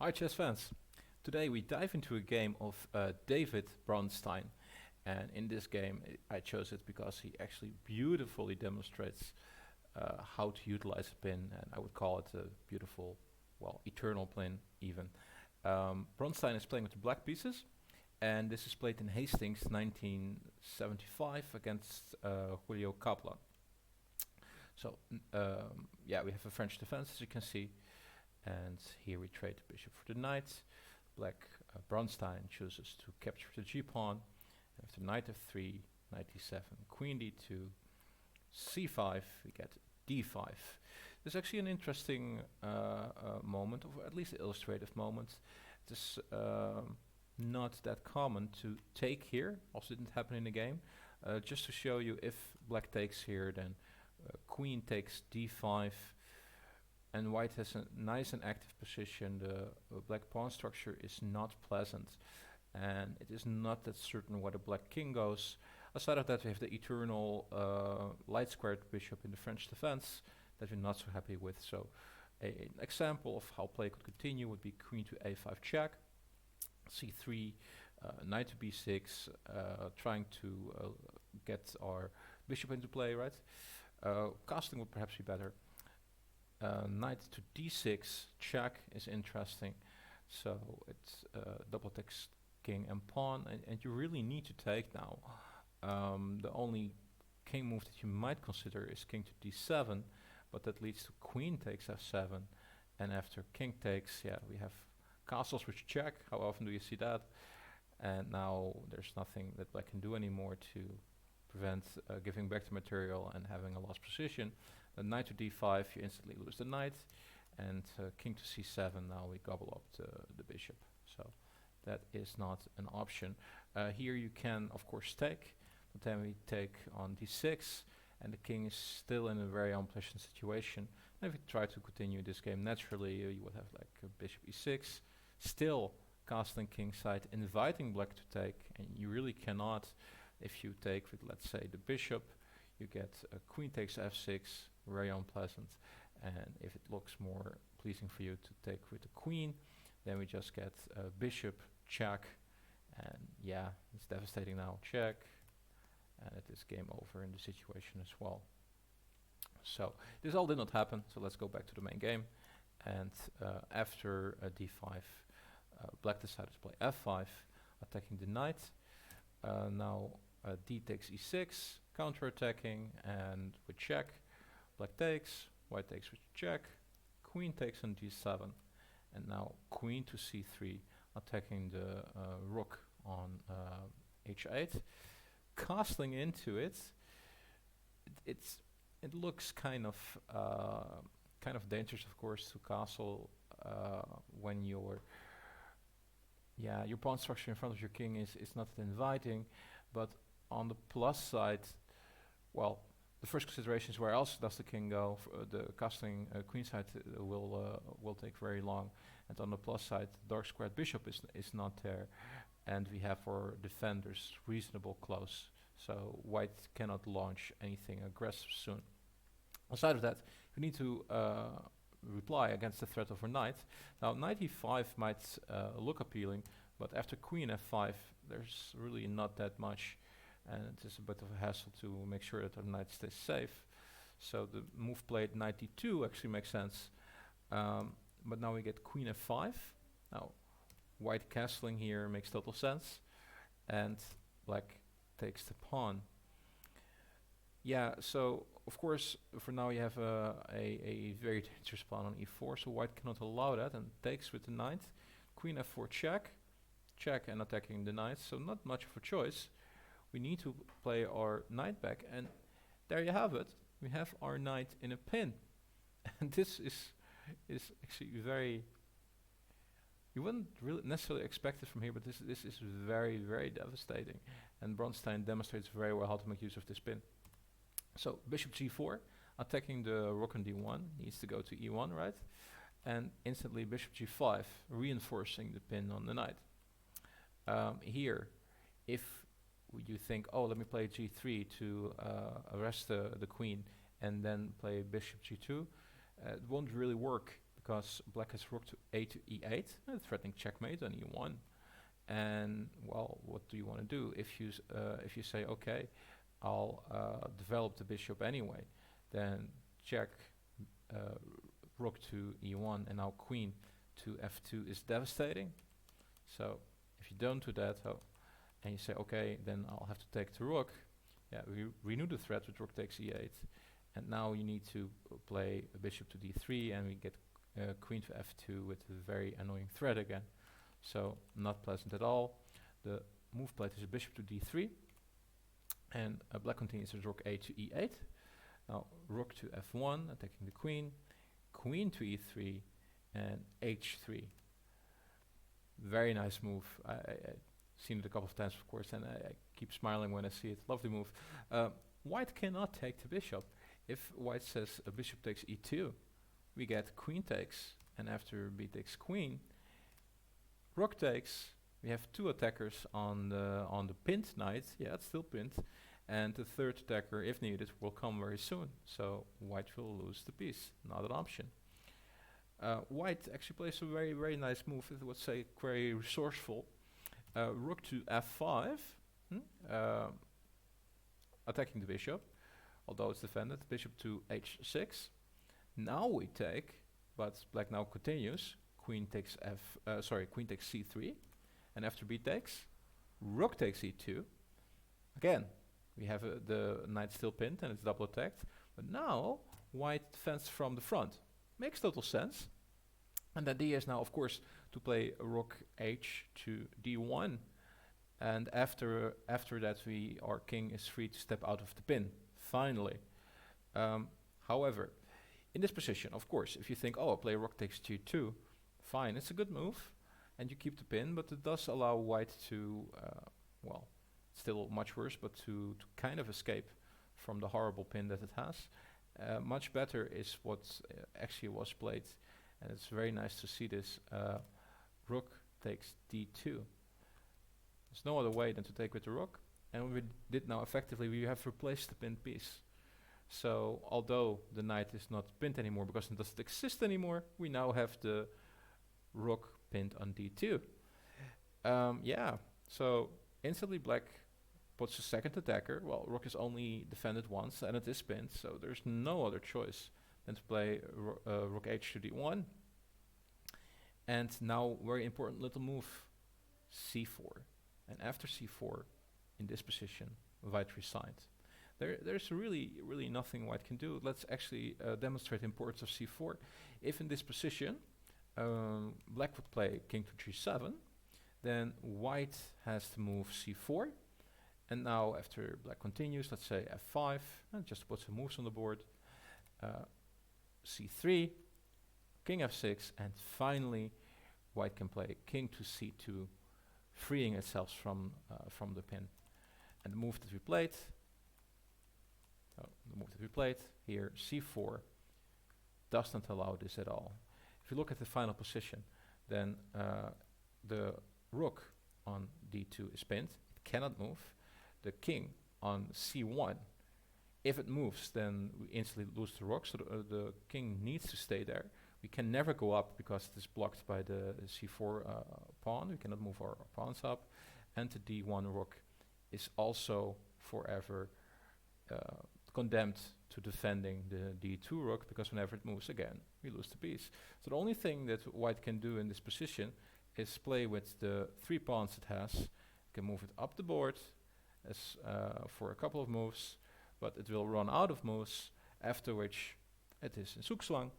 Hi, chess fans. Today we dive into a game of David Bronstein, and in this game I chose it because he actually beautifully demonstrates how to utilize a pin, and I would call it a beautiful, well, eternal pin even. Bronstein is playing with the black pieces, and this is played in Hastings 1975 against Julio Kaplan. Yeah, we have a French defense as you can see, and here we trade the bishop for the knight. Black Bronstein chooses to capture the g-pawn. After knight f3, knight d7, queen d2, c5, we get d5. There's actually an interesting moment, or at least an illustrative moment. It is not that common to take here, also didn't happen in the game. Just to show you, if black takes here, then queen takes d5, and white has a nice and active position. The black pawn structure is not pleasant, and it is not that certain where the black king goes. Aside of that, we have the eternal light squared bishop in the French defense that we're not so happy with. So an example of how play could continue would be queen to a5 check, c3, knight to b6, trying to get our bishop into play, right? Castling would perhaps be better. Knight to d6 check is interesting, so it's double takes king and pawn, and you really need to take now. The only king move that you might consider is king to d7, but that leads to queen takes f7, and after king takes, yeah, we have castles which check. How often do you see that? And now there's nothing that black can do anymore to prevent giving back the material and having a lost position. The knight to d5, you instantly lose the knight, and king to c7, now we gobble up the bishop. So that is not an option. Here you can, of course, take, but then we take on d6, and the king is still in a very unpleasant situation. And if we try to continue this game naturally, you would have like bishop e6, still castling kingside, inviting black to take, and you really cannot. If you take with, let's say, the bishop, you get queen takes f6, very unpleasant, and if it looks more pleasing for you to take with the queen, then we just get bishop check, and yeah, it's devastating now, check, and it is game over in the situation as well. So this all did not happen, so let's go back to the main game, and after d5, black decided to play f5, attacking the knight. Now d takes e6, counter-attacking, and with check, black takes, white takes with check, queen takes on d7, and now queen to c3, attacking the rook on h8, castling into it. It looks kind of dangerous, of course, to castle when your pawn structure in front of your king is not that inviting, but on the plus side, well, the first consideration is where else does the king go. The castling queen side will take very long, and on the plus side, the dark squared bishop is not there, and we have our defenders reasonable close, so white cannot launch anything aggressive soon. Aside of that, we need to reply against the threat of our knight. Now, knight e5 might look appealing, but after queen f5, there's really not that much, and it is a bit of a hassle to make sure that our knight stays safe. So the move played knight d2 actually makes sense, but now we get queen f5. Now, white castling here makes total sense, and black takes the pawn. Yeah, so of course, for now you have a very dangerous pawn on e4, so white cannot allow that and takes with the knight. Queen f4 check, check, and attacking the knight, so not much of a choice. We need to play our knight back, and there you have it. We have our knight in a pin. And this is actually very, you wouldn't really necessarily expect it from here, but this is very, very devastating. And Bronstein demonstrates very well how to make use of this pin. So bishop g4, attacking the rook on d1, needs to go to e1, right? And instantly bishop g5, reinforcing the pin on the knight. Here, if you think, oh, let me play g3 to arrest the queen, and then play bishop g2, it won't really work, because black has rook to a to e8, threatening checkmate on e1. And well, what do you want to do if you say, okay, I'll develop the bishop anyway? Then check rook to e1, and now queen to f2 is devastating. So if you don't do that, and you say, okay, then I'll have to take the rook. Yeah, we renew the threat with rook takes e8, and now you need to play a bishop to d3, and we get queen to f2 with a very annoying threat again. So not pleasant at all. The move played is a bishop to d3, and black continues with rook a to e8. Now rook to f1, attacking the queen, queen to e3, and h3. Very nice move. I've seen it a couple of times, of course, and I keep smiling when I see it. Lovely move. White cannot take the bishop. If white says a bishop takes e2, we get queen takes, and after b takes queen, rook takes. We have two attackers on the pinned knight. Yeah, it's still pinned, and the third attacker, if needed, will come very soon. So white will lose the piece. Not an option. White actually plays a very, very nice move. I would say very resourceful. Rook to f5, attacking the bishop, although it's defended. Bishop to h6. Now we take, but black now continues. Queen takes queen takes c3, and after b takes, rook takes e2. Again, we have the knight still pinned and it's double attacked. But now white defends from the front. Makes total sense. And the idea is now, of course, to play rook h to d1, and after that, our king is free to step out of the pin. Finally, however, in this position, of course, if you think, oh, I'll play rook takes g2, fine, it's a good move, and you keep the pin, but it does allow white to, well, still much worse, but to kind of escape from the horrible pin that it has. Much better is what actually was played, and it's very nice to see this. Rook takes d2. There's no other way than to take with the rook, and what we did now effectively, we have replaced the pinned piece. So although the knight is not pinned anymore because it doesn't exist anymore, we now have the rook pinned on d2. Yeah, so instantly black puts a second attacker. Well, rook is only defended once and it is pinned, so there's no other choice than to play rook h to d1. And now, very important little move, c4. And after c4, in this position, white resigned. There's really nothing white can do. Let's actually demonstrate the importance of c4. If in this position, black would play king to g7, then white has to move c4. And now after black continues, let's say f5, and just put some moves on the board, c3, king f6, and finally white can play king to c2, freeing itself from the pin. And the move that we played, here, c4, does not allow this at all. If you look at the final position, then the rook on d2 is pinned, it cannot move. The king on c1, if it moves, then we instantly lose the rook, so the king needs to stay there. We can never go up because it is blocked by the c4 pawn. We cannot move our pawns up. And the d1 rook is also forever condemned to defending the d2 rook, because whenever it moves again, we lose the piece. So the only thing that white can do in this position is play with the 3 pawns it has. It can move it up the board as for a couple of moves, but it will run out of moves, after which it is in Zugzwang.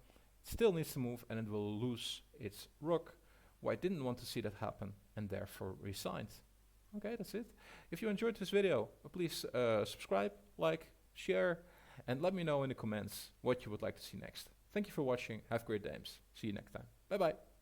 It still needs to move and it will lose its rook. White didn't want to see that happen and therefore resigned. Okay, that's it. If you enjoyed this video, please subscribe, like, share, and let me know in the comments what you would like to see next. Thank you for watching. Have great games. See you next time. Bye bye.